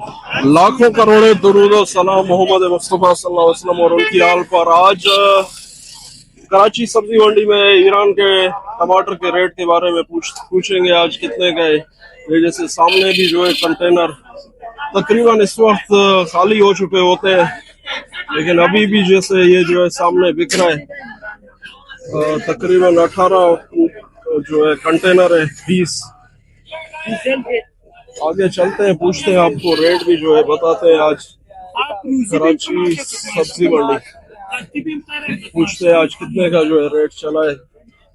लाखों करोड़ों दुरूद और सलाम मोहम्मद मुस्तफ़ा सल्लल्लाहु अलैहि वसल्लम और उनकी आल पर। आज कराची सब्जी मंडी में ईरान के टमाटर के रेट के बारे में पूछेंगे आज कितने गए। ये जैसे सामने भी जो है कंटेनर तकरीबन इस वक्त खाली हो चुके होते हैं, लेकिन अभी भी जैसे ये जो है सामने बिक रहा है। तकरीबन 18 जो है कंटेनर है 20। आगे चलते हैं, पूछते हैं, आपको रेट भी जो है बताते हैं। आज कराची सब्जी मंडी पूछते हैं आज कितने का जो है रेट चला है।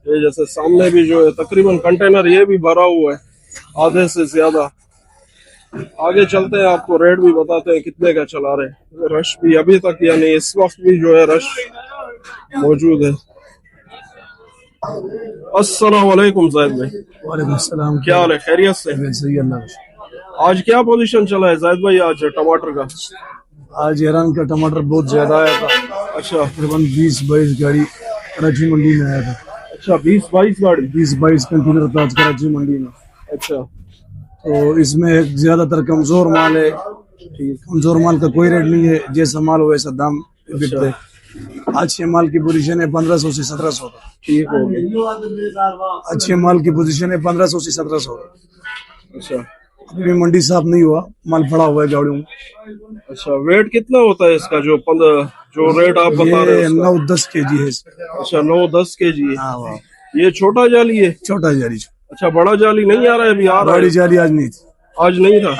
ये जैसे सामने भी जो है तकरीबन कंटेनर ये भी भरा हुआ है आधे से ज्यादा। आगे चलते हैं, आपको रेट भी बताते हैं कितने का चला रहे। रश भी अभी तक यानी इस वक्त भी जो है रश मौजूद है। अस्सलाम वालेकुम जाहिद भाई। वालेकुम सलाम। क्या हाल है, खैरियत से? सही अल्लाह। आज क्या पोजीशन चला है जाहिद भाई आज टमाटर का? आज ईरान का टमाटर बहुत ज्यादा आया था। अच्छा, तकरीबन 20-22 गाड़ी कराची मंडी में आया था। अच्छा 20-22 गाड़ी, 20-22 कंटेनर था आज कराची मंडी में। अच्छा, तो इसमें ज्यादातर कमजोर माल है। कमजोर माल का कोई रेट नहीं है, जैसा माल हो वैसा दाम बिकते हैं। अच्छे माल की पोजीशन है 1500 से 1700 का। ठीक हो गया। अच्छे माल की पोजीशन है 1500 से 1700 का। अच्छा, अभी मंडी साफ नहीं हुआ, माल पड़ा हुआ है गाड़ियों में। अच्छा वेट कितना होता है इसका जो रेट आप बता रहे हैं? 9-10 केजी है। अच्छा 9-10 केजी है। हाँ, ये छोटा जाली है? छोटा जाली। अच्छा, बड़ा जाली नहीं आ रहा है अभी? आ रहा है? बड़ी जाली आज नहीं थी। आज नहीं था?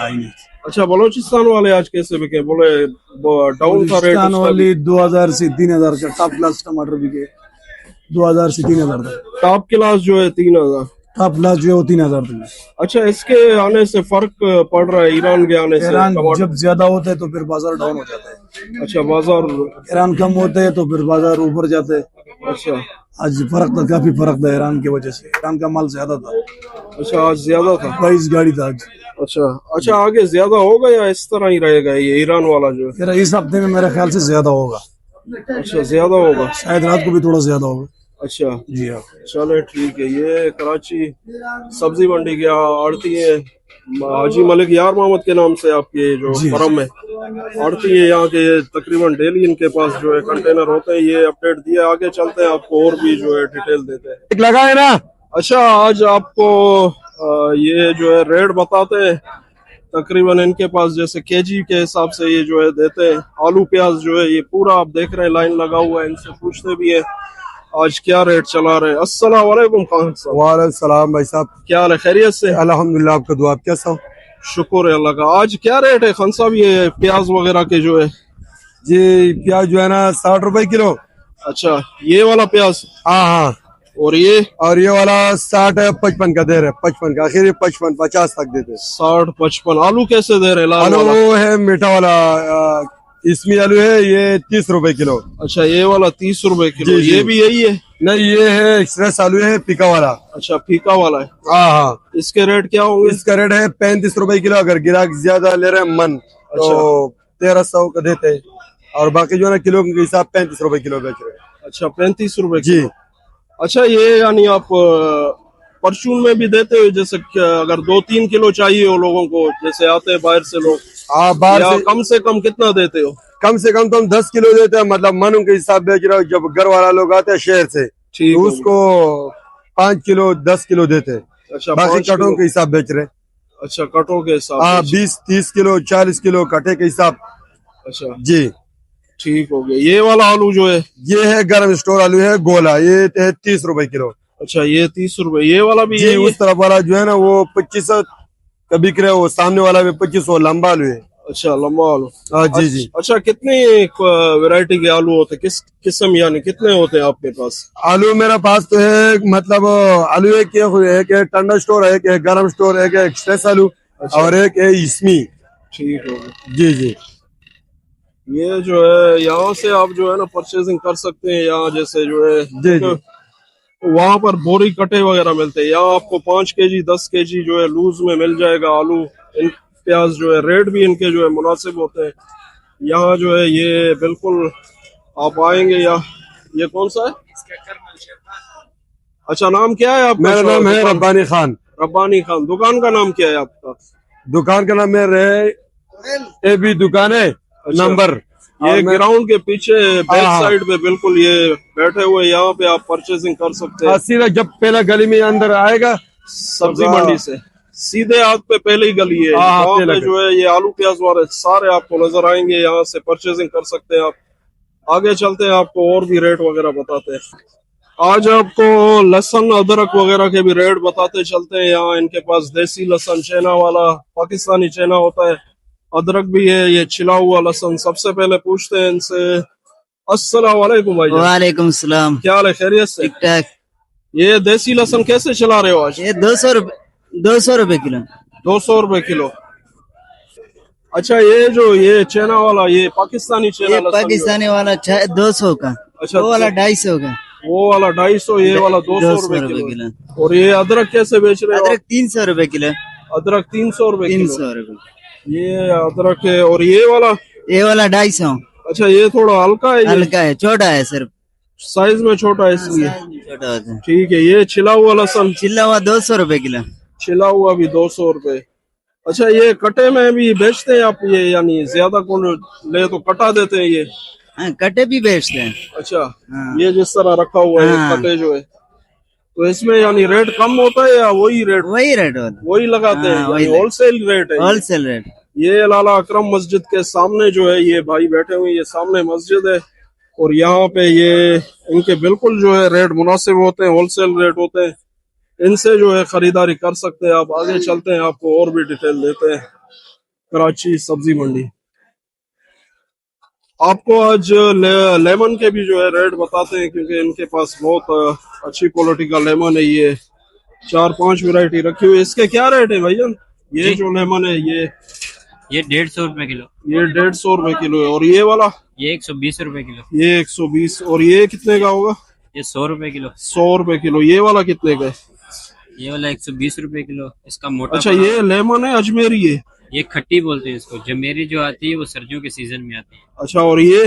अच्छा, बलोचिस्तान वाले आज कैसे बिके? बोले डाउन था रेट वाली 2000 से 3000 का टॉप क्लास टमाटर बिके। 2000 से 3000 तक। टॉप क्लास जो है 3000। टॉप क्लास जो है वो 3000 तक। अच्छा, इसके आने से फर्क पड़ रहा है ईरान के आने से? ईरान जब ज्यादा होता है तो फिर बाजार डाउन हो जाता है। अच्छा, बाजार ईरान कम होते है तो फिर बाजार ऊपर जाते हैं। अच्छा, आज फर्क था, काफी फर्क था ईरान की वजह से। ईरान का माल ज्यादा था। अच्छा आज ज्यादा था? 22 गाड़ी था आज। अच्छा, आगे ज्यादा होगा या इस तरह ही रहेगा ये ईरान वाला जो है? इस हफ्ते में मेरे ख्याल से ज्यादा होगा। अच्छा, ज्यादा होगा, शायद रात को भी थोड़ा ज्यादा होगा। अच्छा जी हाँ। चले ठीक है। ये कराची सब्जी मंडी के आड़ती है हाजी मलिक यार मोहम्मद के नाम से आपके जो फर्म है आड़ती है यहाँ के। तकरीबन डेली इनके पास जो है कंटेनर होते हैं। ये अपडेट दिया, आगे चलते हैं, आपको और भी जो है डिटेल देते हैं। लगा है ना? अच्छा, आज आपको ये जो है रेट बताते हैं। तकरीबन इनके पास जैसे केजी के हिसाब से ये जो है देते हैं। आलू प्याज जो है ये पूरा आप देख रहे हैं लाइन लगा हुआ है। इनसे पूछते भी है आज क्या रेट चला रहे हैं। अस्सलाम वालेकुम खान साहब। वालेकुम सलाम भाई साहब। क्या हाल है, खैरियत से? अल्हम्दुलिल्लाह, आपका दुआ। आप कैसा हो? शुक्र है अल्लाह का। आज क्या रेट है खान साहब ये प्याज वगैरह के जो है? जी प्याज जो है ना 60 रुपए किलो। अच्छा, ये वाला प्याज? हाँ। और ये वाला 60-55 का दे रहे। 55 का, आखिर 55-50 तक देते। 60-55। आलू कैसे दे रहे? आलू है मीठा वाला, इसमें आलू है ये 30 रुपए किलो। अच्छा, ये वाला 30 रुपए किलो। ये भी यही है? नहीं, ये है एक्सप्रेस आलू है, फीका वाला। अच्छा, फीका वाला है। हाँ। इसके रेट क्या होंगे? इसका रेट है 35 रुपए किलो। अगर ग्राहक ज्यादा ले रहे हैं मन तो 1300 का देते हैं, और बाकी जो है ना किलो के हिसाब 35 रुपए किलो बेच रहे हैं। अच्छा, 35 रुपए जी। अच्छा, ये यानी आप परचून में भी देते हो? जैसे अगर 2-3 किलो चाहिए हो लोगों को, जैसे आते हैं बाहर से लोग, बाहर कम से कम कितना देते हो? कम से कम तो हम 10 किलो देते हैं, मतलब मन के हिसाब बेच रहे हो। जब घर वाला लोग आते हैं शहर से तो उसको 5 किलो 10 किलो देते हैं। अच्छा, बाकी कटों के हिसाब बेच रहे हैं। अच्छा, कटों के हिसाब? 20-30 किलो 40 किलो कटे के हिसाब। अच्छा जी, ठीक हो गया। ये वाला आलू जो है? ये है गर्म स्टोर आलू है, गोला। ये है 30 रुपए किलो। अच्छा, ये 30 रुपए। ये वाला भी? ये उस तरफ वाला जो है ना वो 2500 का बिक रहा है। वो सामने वाला भी 2500 लंबा आलू है। अच्छा, लंबा आलू। जी। अच्छा, कितनी वैरायटी के आलू होते हैं? किस किस्म यानी कितने होते हैं आपके पास? आलू मेरे पास तो है, मतलब आलू एक है टंडा स्टोर है, एक गर्म स्टोर है, एक एक्सप्रेस आलू। अच्छा। और एक है इसमी। ठीक हो गया। जी। ये जो है यहाँ से आप जो है ना परचेजिंग कर सकते हैं। यहाँ जैसे जो है जी। वहाँ पर बोरी कटे वगैरह मिलते हैं। यहाँ आपको 5 केजी 10 केजी जो है लूज में मिल जाएगा आलू। प्याज जो है रेट भी इनके जो है मुनासिब होते हैं। यहाँ जो है ये बिल्कुल आप आएंगे। ये कौन सा है? अच्छा, नाम क्या है आपका? मेरा नाम है रब्बानी खान। रब्बानी खान। दुकान का नाम क्या है आपका? दुकान का नाम है ये भी दुकान है नंबर। ये ग्राउंड के पीछे बैक साइड पे बिल्कुल ये बैठे हुए, यहाँ पे आप परचेजिंग कर सकते हैं। सीधा जब पहला गली में अंदर आएगा सब्जी मंडी से सीधे हाथ पे पहले ही गली है, हाँ, वहाँ पहला पे जो है ये आलू प्याज वाले सारे आपको नजर आएंगे, यहाँ से परचेजिंग कर सकते हैं आप। आगे चलते हैं, आपको और भी रेट वगैरह बताते हैं। आज आपको लहसुन अदरक वगैरह के भी रेट बताते चलते हैं। यहाँ इनके पास देसी लहसुन चेना वाला, पाकिस्तानी चेना होता है, अदरक भी है, ये छिला हुआ लहसुन। सबसे पहले पूछते हैं इनसे। अस्सलाम वालेकुम भाई। वालेकुम सलाम। क्या हाल है, खैरियत से? ठीक ठाक। ये देसी लहसुन कैसे चला रहे हो आज? ये 200 रुपए किलो। 200 रुपए किलो। अच्छा, ये जो ये चेना वाला, ये पाकिस्तानी चेना ये लहसुन पाकिस्तानी वाला 200 का। अच्छा, वो वाला 250 का। वो वाला 250, ये वाला 200 रुपए किलो। और ये अदरक कैसे बेच रहे हो? अदरक 300 रुपए किलो। अदरक 300 रुपए किलो। 300 रुपए। ये अदरक है। और ये वाला? ये वाला 250। अच्छा, ये थोड़ा हल्का है, हल्का है, छोटा है, सिर्फ साइज में छोटा है इसलिए। छोटा होता है। ठीक है। ये छिला हुआ लहसुन? चिल्ला हुआ 200 रुपए किलो। छिला हुआ भी 200 रुपए। अच्छा, ये कटे में भी बेचते हैं आप ये, यानी ज्यादा कौन ले तो कटा देते हैं ये? हाँ, कटे भी बेचते हैं। अच्छा, हाँ। ये जिस तरह रखा हुआ है हाँ। कटे जो है, तो इसमें यानी रेट कम होता है या वही रेट? वही रेट होता है। वही लगाते हैं, वही होलसेल रेट है? Wholesale rate. ये लाला अकरम मस्जिद के सामने जो है ये भाई बैठे हुए, ये सामने मस्जिद है, और यहाँ पे ये इनके बिल्कुल जो है रेट मुनासिब होते हैं, होलसेल रेट होते हैं। इनसे जो है खरीदारी कर सकते हैं आप। आगे चलते हैं, आपको और भी डिटेल देते हैं। कराची सब्जी मंडी। आपको आज लेमन के भी जो है रेट बताते हैं, क्योंकि इनके पास बहुत अच्छी क्वालिटी का लेमन है। ये 4-5 वैरायटी रखी हुई है। इसके क्या रेट है भाईजान? ये जो लेमन है ये 150 रुपए किलो। ये 150 रुपए किलो है। और ये वाला? ये 120 रुपए किलो। ये 120। और ये कितने का होगा? ये 100 रुपए किलो। 100 रुपए किलो। ये वाला कितने का है? ये वाला 120 रुपए किलो। इसका मोटा अच्छा, ये लेमन है अजमेरी है? ये खट्टी बोलते हैं इसको। जमेरी जो आती है वो सर्दियों के सीजन में आती है। अच्छा, और ये?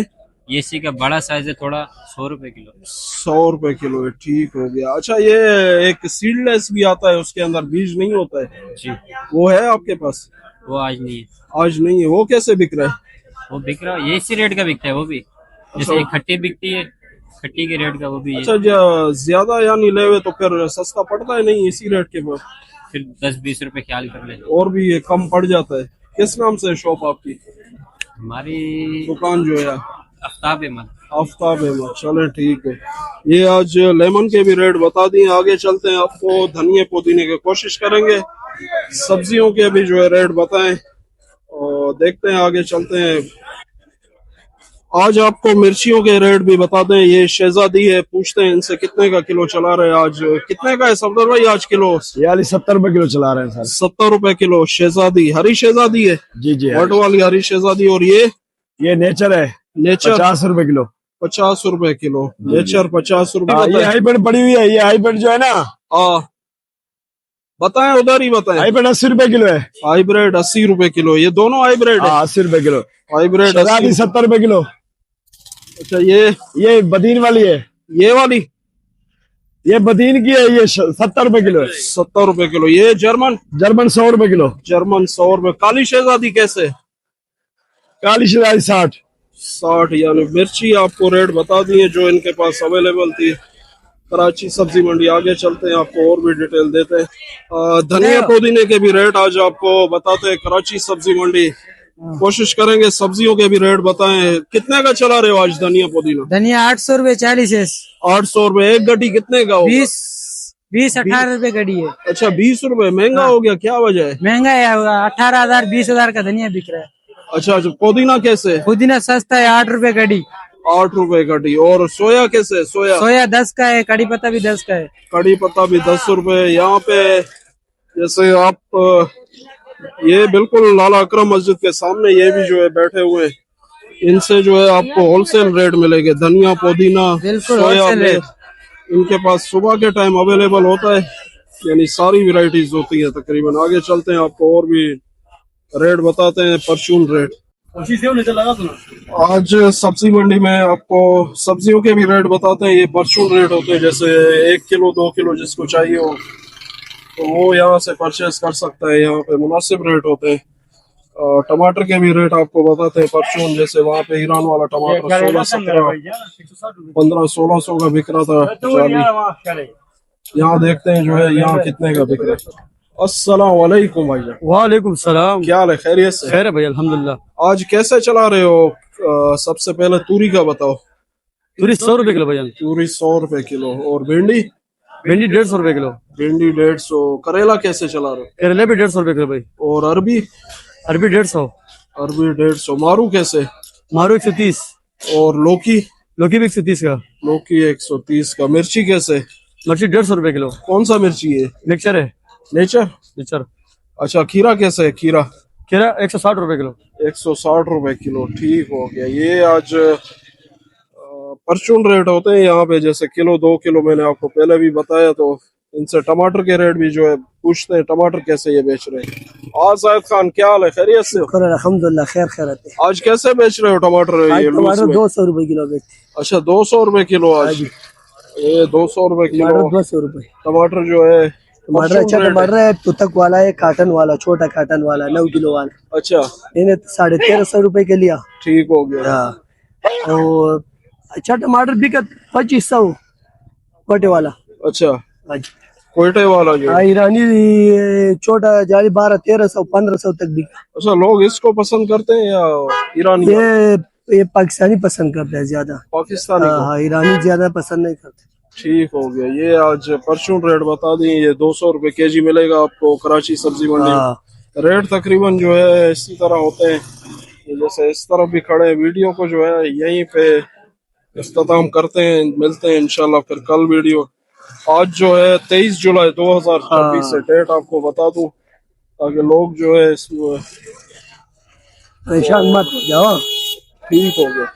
ये इसी का बड़ा साइज है थोड़ा, 100 रुपए किलो। 100 रुपए किलो है। ठीक हो गया। अच्छा, ये एक सीडलेस भी आता है, उसके अंदर बीज नहीं होता है जी, वो है आपके पास? वो आज नहीं है। आज नहीं है। वो कैसे बिक रहा है? वो बिक रहा है, ये इसी रेट का बिकता है वो भी। जैसे ये खट्टी बिकती है, खट्टी के रेट का वो भी है। अच्छा, ज्यादा यानी लेवे तो फिर सस्ता पड़ता है? नहीं, इसी रेट के बाद फिर 10-20 रुपए ख्याल कर ले। और भी ये कम पड़ जाता है। किस नाम से शॉप आपकी? हमारी दुकान जो है? आफ्ताब अहमद। आफ्ताब अहमद। चले, ठीक है। ये आज लेमन के भी रेट बता दिए। आगे चलते हैं, आपको धनिया पुदीने की कोशिश करेंगे। सब्जियों के भी जो है रेट बताएं और देखते हैं, आगे चलते हैं। आज आपको मिर्चियों के रेट भी बता दें। ये शहजादी है, पूछते हैं इनसे कितने का किलो चला रहे हैं आज। कितने का है सफदर भाई आज किलो? 70 रुपए किलो चला रहे हैं सर। 70 रुपए किलो शहजादी। हरी शहजादी है? जी जी। वट वाली हरी शहजादी। और ये नेचर है, नेचर? 50 रुपए किलो। 50 रुपए किलो नेचर। 50 रुपए। ये हाइब्रिड पड़ी हुई है, ये हाइब्रिड जो है ना। बताएं, उधर ही बताएं। हाइब्रिड 80 रुपए किलो है। हाइब्रिड 80 रुपए किलो। ये दोनों हाइब्रिड है? 80 रुपए किलो। हाइब्रिड 70 रुपए किलो। अच्छा, ये बदीन वाली है। ये वाली? ये बदीन की है, ये 70 रुपए किलो है। 70 रुपए किलो। ये जर्मन? जर्मन 100 रुपए किलो। जर्मन 100 रुपए। काली शहजादी कैसे? काली शहजादी 60। यानी मिर्ची आपको रेट बता दिए जो इनके पास अवेलेबल थी। कराची सब्जी मंडी। आगे चलते हैं, आपको और भी डिटेल देते हैं। धनिया पुदीने के भी रेट आज आपको बताते हैं कराची सब्जी मंडी। कोशिश करेंगे सब्जियों के भी रेट बताएं। कितने का चला रहे हो आज धनिया पुदीना? धनिया 800 रुपए 40 है। 800 रुपए। एक गड्डी कितने का होगा? 18 रुपए गड्डी है। अच्छा, 20 रुपए। महंगा हो गया, क्या वजह है? महंगा है, 18,000 20,000 का धनिया बिक रहा है। अच्छा, पुदीना कैसे? पुदीना सस्ता है, 8 रुपए गड्डी। 8 रुपए कटी। और सोया कैसे? सोया 10 का है। कड़ी पत्ता भी 10 का है। कड़ी पत्ता भी 10 रुपए। यहाँ पे जैसे आप ये बिल्कुल लाला अकरम मस्जिद के सामने ये भी जो है बैठे हुए हैं, इनसे जो है आपको होलसेल रेट मिलेंगे। धनिया पुदीना सोया में इनके पास सुबह के टाइम अवेलेबल होता है, यानी सारी वेराइटीज होती है तकरीबन। आगे चलते हैं, आपको और भी रेट बताते हैं, परचून रेट। आज सब्जी मंडी में आपको सब्जियों के भी रेट बताते हैं। ये परचून रेट होते हैं, जैसे 1 किलो 2 किलो जिसको चाहिए हो तो वो यहाँ से परचेस कर सकता है। यहाँ पे मुनासिब रेट होते हैं। टमाटर के भी रेट आपको बताते हैं। परचून जैसे वहाँ पे ईरान वाला टमाटर 16-17 15-1600 का बिक रहा था 40। यहाँ देखते हैं जो है यहाँ कितने का बिक रहा है। अस्सलाम वालेकुम भाईजान। वालेकुम सलाम। क्या हाल है, खैरियत से? खैर है भाई, अल्हम्दुलिल्लाह। आज कैसे चला रहे हो? सबसे पहले तूरी का बताओ। तूरी 100 रुपए किलो भाईजान। तूरी 100 रुपए किलो। और भिंडी? भिंडी 150 रुपए किलो। भिंडी 150। करेला कैसे चला रहे हो? करेले भी 150 रुपए किलो भाई। और अरबी? अरबी 150। अरबी 150। मारू कैसे? मारू 130। और लौकी? लौकी भी 130 का। लौकी 130 का। मिर्ची कैसे? मिर्ची 150 रुपए किलो। कौन सा मिर्ची है? मिक्सचर है। नेचर? मिक्सचर। अच्छा, खीरा कैसे है? खीरा? खीरा 160 रुपए किलो। 160 रुपए किलो। ठीक हो गया। ये आज परचून रेट होते हैं यहाँ पे, जैसे किलो 2 किलो मैंने आपको पहले भी बताया। तो इनसे टमाटर के रेट भी जो है पूछते हैं, टमाटर कैसे ये बेच रहे हैं। आज जायद खान, क्या हाल है, खैरियत से? अल्हम्दुलिल्लाह खैर खैरत है। आज कैसे बेच रहे हो टमाटर? ये लूज टमाटर में? 200 रुपए किलो बेचते हैं। अच्छा, 200 रुपए किलो आज। ये 200 रुपए किलो टमाटर 200 रुपए। टमाटर जो है टमाटर अच्छा टमाटर है, तुतक वाला है, काटन वाला, छोटा काटन वाला 9 किलो वाला। अच्छा, इन्हें 1350 रुपए के लिया। ठीक हो गया। हाँ। और अच्छा टमाटर बिका 2500 कोटे वाला। अच्छा, हाँ जी। कोयटे वाला जो? हाँ, ईरानी छोटा जाली 1200 1300 तक बिका। अच्छा, लोग इसको पसंद करते हैं या ईरानी? ये पाकिस्तानी पसंद करते हैं ज्यादा। पाकिस्तानी को? हाँ, ईरानी ज्यादा पसंद नहीं करते। ठीक हो गया। ये आज परचून रेट बता दी। ये 200 रुपए केजी मिलेगा आपको कराची सब्जी मंडी में। रेट तकरीबन जो है इसी तरह होते हैं। ये जैसे इस तरफ भी खड़े हैं। वीडियो को जो है यहीं पे इख्तिताम करते हैं। मिलते हैं इंशाल्लाह फिर कल वीडियो। आज जो है 23 जुलाई 2024 से डेट आपको बता दूं ताकि लोग जो है इसमें परेशान मत हो जाओ। ठीक हो गया।